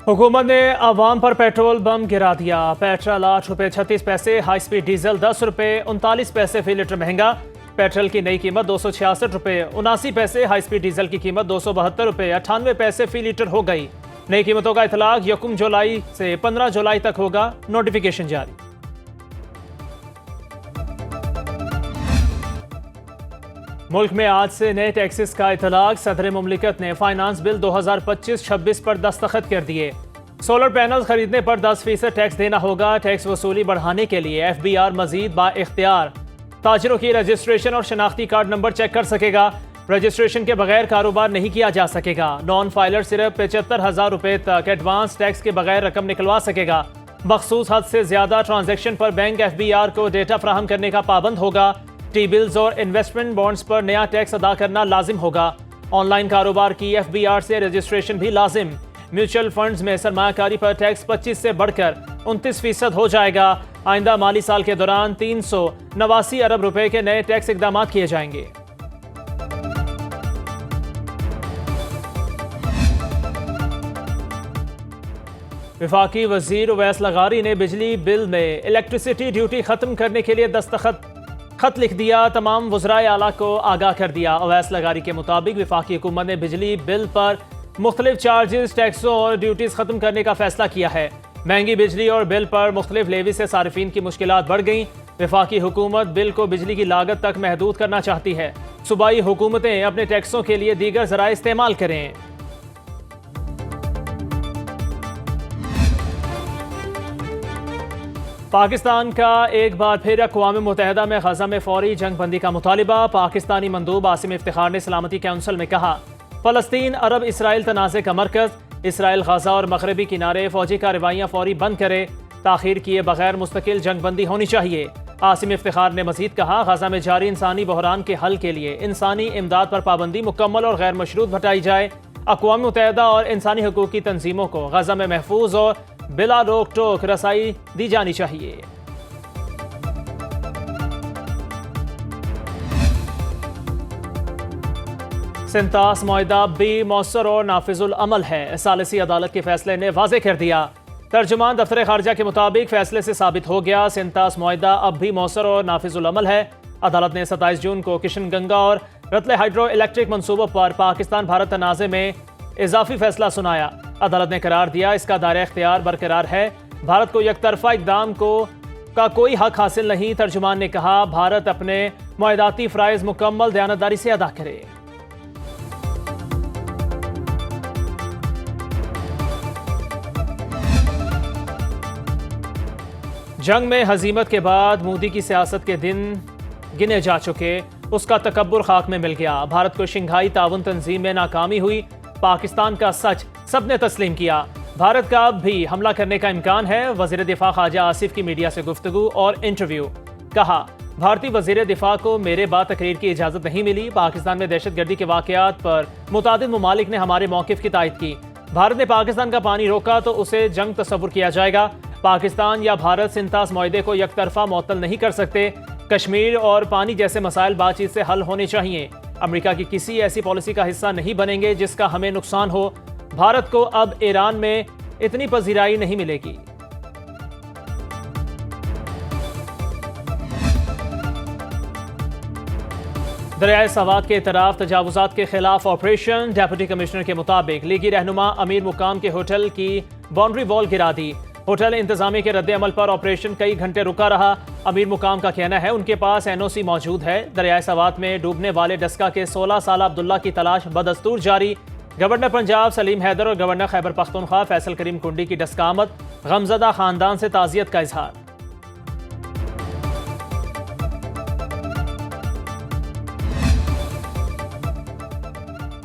हुकूमत ने आवाम पर पेट्रोल बम गिरा दिया। पेट्रोल ₹8.36, हाई स्पीड डीजल ₹10.39 फी लीटर महंगा। पेट्रोल की नई कीमत ₹266.79, हाई स्पीड डीजल की कीमत ₹272.98 फी लीटर हो गई। नई कीमतों का इतलाक 1 जुलाई से 15 जुलाई तक होगा। नोटिफिकेशन जारी। मुल्क में आज से नए टैक्सेस का इतलाक। सदर मुमलिकत ने फाइनेंस बिल 2025-26 पर दस्तखत कर दिए। सोलर पैनल खरीदने पर 10% टैक्स देना होगा। टैक्स वसूली बढ़ाने के लिए FBR मजीद बाइख्तियार ताजिरों की रजिस्ट्रेशन और शनाख्ती कार्ड नंबर चेक कर सकेगा। रजिस्ट्रेशन के बगैर कारोबार नहीं किया जा सकेगा। नॉन फाइलर सिर्फ 75,000 रुपए तक एडवांस टैक्स के बगैर रकम निकलवा सकेगा। मखसूस हद से ज्यादा ट्रांजैक्शन पर बैंक FBR को डेटा फराहम करने का पाबंद होगा। टी बिल्स और इन्वेस्टमेंट बॉन्ड्स पर नया टैक्स अदा करना लाजिम होगा। ऑनलाइन कारोबार की FBR से रजिस्ट्रेशन भी लाजिम। म्यूचुअल फंड्स में सरमायाकारी पर टैक्स 25 से बढ़कर 29% हो जाएगा। आइंदा माली साल के दौरान 389 अरब रुपए के नए टैक्स इकदाम किए जाएंगे। वफाकी वजीर उवैस लगारी ने बिजली बिल में इलेक्ट्रिसिटी ड्यूटी खत्म करने के लिए खत लिख दिया। तमाम वज़राए आला को आगाह कर दिया। उवैस लगारी के मुताबिक वफाकी हुकूमत ने बिजली बिल पर मुख्तलिफ चार्जेस, टैक्सों और ड्यूटीज खत्म करने का फैसला किया है। महंगी बिजली और बिल पर मुख्तलिफ लेवी से सारिफीन की मुश्किलात बढ़ गई। वफाकी हुकूमत बिल को बिजली की लागत तक महदूद करना चाहती है। सूबाई हुकूमतें अपने टैक्सों के लिए दीगर ज़राए इस्तेमाल करें। पाकिस्तान का एक बार फिर अक़वाम मुत्तहिदा में गजा में फौरी जंग बंदी का मुतालिबा। पाकिस्तानी मंदूब आसिम इफ्तिखार ने सलामती काउंसिल में कहा, फ़लस्तीन अरब इसराइल तनाज़े का मरकज़। इसराइल गजा और मगरबी किनारे फौजी कार्रवाइयाँ फौरी बंद करे। ताख़ीर किए बगैर मुस्तकिल जंग बंदी होनी चाहिए। आसिम इफ्तिखार ने मज़ीद कहा, गजा में जारी इंसानी बहरान के हल के लिए इंसानी इमदाद पर पाबंदी मुकम्मल और गैर मशरूत हटाई जाए। अक़वाम मुत्तहिदा और इंसानी हकूक़ की तंजीमों को गजा में महफूज और बिला रोक टोक रसाई दी जानी चाहिए। सिंतास मुआहदा भी मौसर और नाफिजुल अमल है। सालिसी अदालत के फैसले ने वाज़ेह कर दिया। तर्जुमान दफ्तर खारजा के मुताबिक फैसले से साबित हो गया, सिंतास मुआहदा अब भी मौसर और नाफिजुल अमल है। अदालत ने 27 जून को किशन गंगा और रतले हाइड्रो इलेक्ट्रिक मनसूबों पर पाकिस्तान भारत तनाज़े में इजाफी फैसला सुनाया। अदालत ने करार दिया, इसका दायरा इख्तियार बरकरार है। भारत को यकतरफा इक़दाम का कोई हक हासिल नहीं। तर्जुमान ने कहा, भारत अपने मुआहदाती फ़राइज़ मुकम्मल दयानतदारी से अदा करे। जंग में हजीमत के बाद मोदी की सियासत के दिन गिने जा चुके। उसका तकब्बुर खाक में मिल गया। भारत को शंघाई ताउन तंजीम में नाकामी हुई। पाकिस्तान का सच सबने तस्लीम किया। भारत का अब भी हमला करने का इम्कान है। वज़ीर दिफा ख्वाजा आसिफ की मीडिया से गुफ्तगू और इंटरव्यू। कहा, भारतीय वज़ीर दिफा को मेरे बाद तकरीर की इजाज़त नहीं मिली। पाकिस्तान में दहशतगर्दी के वाक़यात पर मुतादिद ममालिक ने हमारे मौक़िफ़ की तायद की। भारत ने पाकिस्तान का पानी रोका तो उसे जंग तस्वुर किया जाएगा। पाकिस्तान या भारत सिंतास मुआहदे को यकतरफा मुअत्तल नहीं कर सकते। कश्मीर और पानी जैसे मसाइल बातचीत से हल होने चाहिए। अमेरिका की किसी ऐसी पॉलिसी का हिस्सा नहीं बनेंगे जिसका हमें नुकसान हो। भारत को अब ईरान में इतनी पजीराई नहीं मिलेगी। दरियाए सवात के तरफ तजावुजात के खिलाफ ऑपरेशन। डेप्यूटी कमिश्नर के मुताबिक लीगी रहनुमा अमीर मुकाम के होटल की बाउंड्री वॉल गिरा दी। होटल इंतजामिया के रद्द अमल पर ऑपरेशन कई घंटे रुका रहा। अमीर मुकाम का कहना है उनके पास NOC मौजूद है। दरियाए सवात में डूबने वाले डस्का के 16 साल अब्दुल्ला की तलाश बदस्तूर जारी। गवर्नर पंजाब सलीम हैदर और गवर्नर खैबर पख्तूनख्वा फैसल करीम कुंडी की डस्का आमद। गमजदा खानदान से ताज़ियत का इजहार।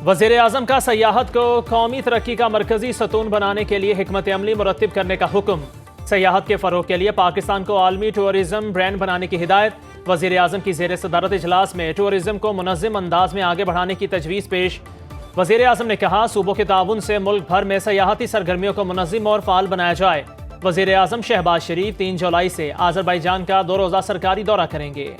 वज़ीर आज़म का सयाहत को कौमी तरक्की का मरकजी सतून बनाने के लिए हिकमत अमली मुरत्तिब करने का हुक्म। सयाहत के फ़रोग़ के लिए पाकिस्तान को आलमी टूरिज़म ब्रांड बनाने की हिदायत। वज़ीर आज़म की ज़ेर सदारत इजलास में टूरिज़म को मुनज़्ज़म अंदाज में आगे बढ़ाने की तजवीज़ पेश। वज़ीर आज़म ने कहा, सूबों के ताउन से मुल्क भर में सयाहती सरगर्मियों को मुनज़्ज़म और फ़ाल बनाया जाए। वज़ीर आज़म शहबाज शरीफ 3 जुलाई से आज़रबाईजान का 2 रोज़ा सरकारी दौरा करेंगे।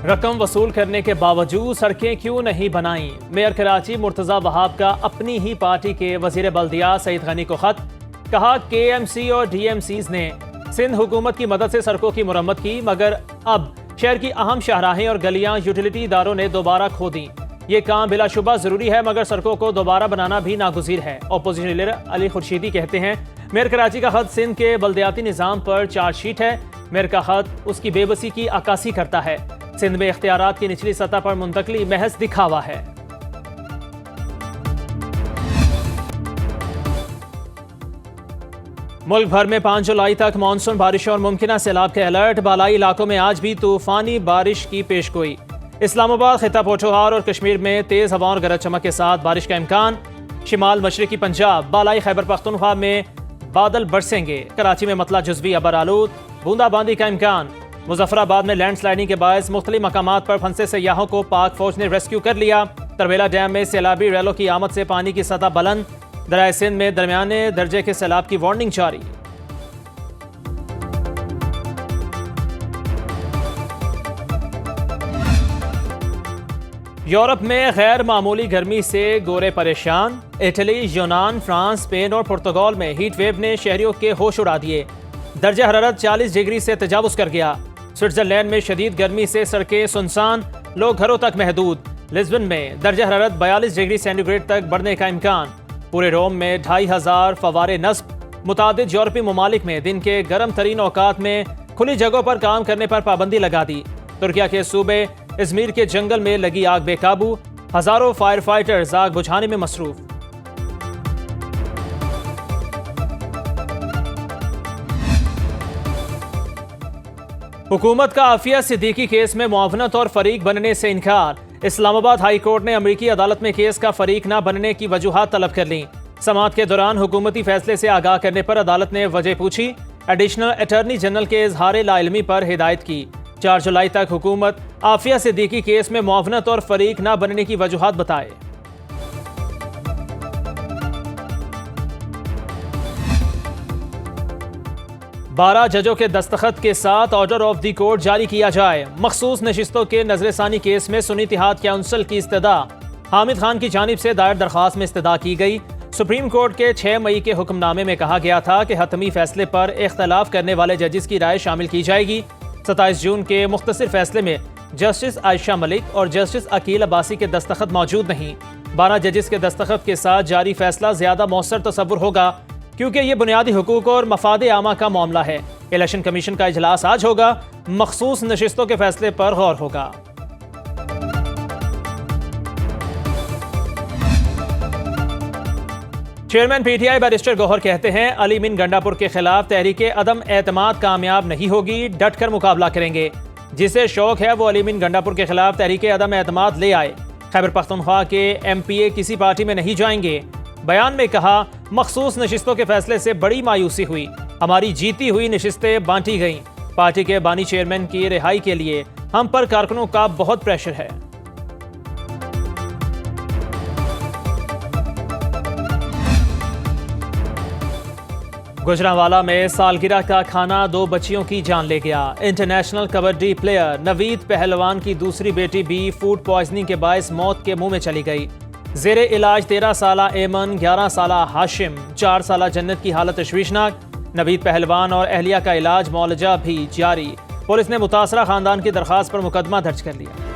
रकम वसूल करने के बावजूद सड़कें क्यों नहीं बनाई? मेयर कराची मुर्तजा वहाब का अपनी ही पार्टी के वजीर बल्दिया सईद गनी को खत। कहा KMC और DMCs ने सिंध हुकूमत की मदद से सड़कों की मुरम्मत की, मगर अब शहर की अहम शाहराहें और गलियां यूटिलिटी इदारों ने दोबारा खो दी। ये काम बिलाशुबा जरूरी है, मगर सड़कों को दोबारा बनाना भी नागुज़ीर है। अपोजिशन लीडर अली खुर्शीदी कहते हैं मेयर कराची का खत सिंध के बल्दियाती निज़ाम पर चार्जशीट है। मेयर का खत उसकी बेबसी की अक्कासी करता है। सिंध में इख्तियारात की निचली सतह पर मुंतकली महज दिखावा है। मुल्क भर में 5 जुलाई तक मानसून बारिश और मुमकिन सैलाब के अलर्ट। बालाई इलाकों में आज भी तूफानी बारिश की पेशगोई। इस्लामाबाद, खिता पोठोहार और कश्मीर में तेज हवाओं और गरज चमक के साथ बारिश का इम्कान। शिमाल मशरकी पंजाब, बालाई खैबर पख्तूनख्वा में बादल बरसेंगे। कराची में मतला जुज़वी अबर आलूद, बूंदाबांदी का इम्कान। मुजफ्फराबाद में लैंडस्लाइडिंग के बायस मुख्तलिफ मकामात पर फंसे सयाहों को पाक फौज ने रेस्क्यू कर लिया। तरवेला डैम में सैलाबी रेलों की आमद से पानी की सतह बुलंद। दरियाए सिंध में दरमियाने दर्जे के सैलाब की वार्निंग जारी। यूरोप में गैर मामूली गर्मी से गोरे परेशान। इटली, यूनान, फ्रांस, स्पेन और पुर्तगाल में हीट वेव ने शहरियों के होश उड़ा दिए। दर्जा हरारत 40 डिग्री से तजावुज कर गया। स्विट्जरलैंड में शदीद गर्मी से सड़कें सुनसान, लोग घरों तक महदूद। लिस्बन में दर्जा हरारत 42 डिग्री सेंटीग्रेड तक बढ़ने का इम्कान। पूरे रोम में 2500 फवारे नस्ब। मुतादिद यूरोपीय ममालिक में दिन के गर्म तरीन औकात में खुली जगहों पर काम करने पर पाबंदी लगा दी। तुर्किया के सूबे इजमीर के जंगल में लगी आग बेकाबू। हजारों फायर फाइटर्स आग बुझाने में मसरूफ। हुकूमत का आफिया सिद्दीकी केस में मुआवनत और फरीक बनने से इनकार। इस्लामाबाद हाई कोर्ट ने अमरीकी अदालत में केस का फरीक न बनने की वजूहात तलब कर ली। समाअत के दौरान हुकूमती फैसले से आगाह करने पर अदालत ने वजह पूछी। एडिशनल अटॉर्नी जनरल के इजहार लाइलमी पर हिदायत की। 4 जुलाई तक हुकूमत आफिया सिद्दीकी केस में मुआवनत और फरीक न बनने की वजूहात बताए। बारह जजों के दस्तखत के साथ ऑर्डर ऑफ द कोर्ट जारी किया जाए। मखसूस नशिस्तों के नजरसानी केस में सुन्नी इत्तेहाद काउंसिल की इस्तदा। हामिद खान की जानिब से दायर दरख्वास्त में इस्तदा की गई। सुप्रीम कोर्ट के 6 मई के हुक्मनामे में कहा गया था कि हतमी फैसले पर इख्तलाफ करने वाले जजिस की राय शामिल की जाएगी। 27 जून के मुख्तसर फैसले में जस्टिस आयशा मलिक और जस्टिस अकील अब्बासी के दस्तखत मौजूद नहीं। 12 जजिस के दस्तखत के साथ जारी फैसला ज्यादा मौसर तसव्वुर होगा, क्योंकि ये बुनियादी हुकूक और मफादे आमा का मामला है। इलेक्शन कमीशन का इजलास आज होगा। मखसूस नशिस्तों के फैसले पर गौर होगा। चेयरमैन PTI बैरिस्टर गौहर कहते हैं अली मीन गंडापुर के खिलाफ तहरीके अदम एतमाद कामयाब नहीं होगी, डट कर मुकाबला करेंगे। जिसे शौक है वो अली मीन गंडापुर के खिलाफ तहरीके अदम एतमाद ले आए। खैबर पख्तूनख्वा के MPA किसी पार्टी में नहीं जाएंगे। बयान में कहा मखसूस नशिस्तों के फैसले से बड़ी मायूसी हुई। हमारी जीती हुई नशिस्तें बांटी गईं। पार्टी के बानी चेयरमैन की रिहाई के लिए हम पर कारकुनों का बहुत प्रेशर है। गुजरांवाला में सालगिरह का खाना 2 बच्चियों की जान ले गया। इंटरनेशनल कबड्डी प्लेयर नवीद पहलवान की दूसरी बेटी भी फूड पॉइजनिंग के बायस मौत के मुंह में चली गई। जेरे इलाज 13 साला एमन, 11 साला हाशिम, 4 साला जन्नत की हालत तशवीशनाक। नवीद पहलवान और अहलिया का इलाज मौलजा भी जारी। पुलिस ने मुतासरा खानदान की दरखास्त पर मुकदमा दर्ज कर लिया।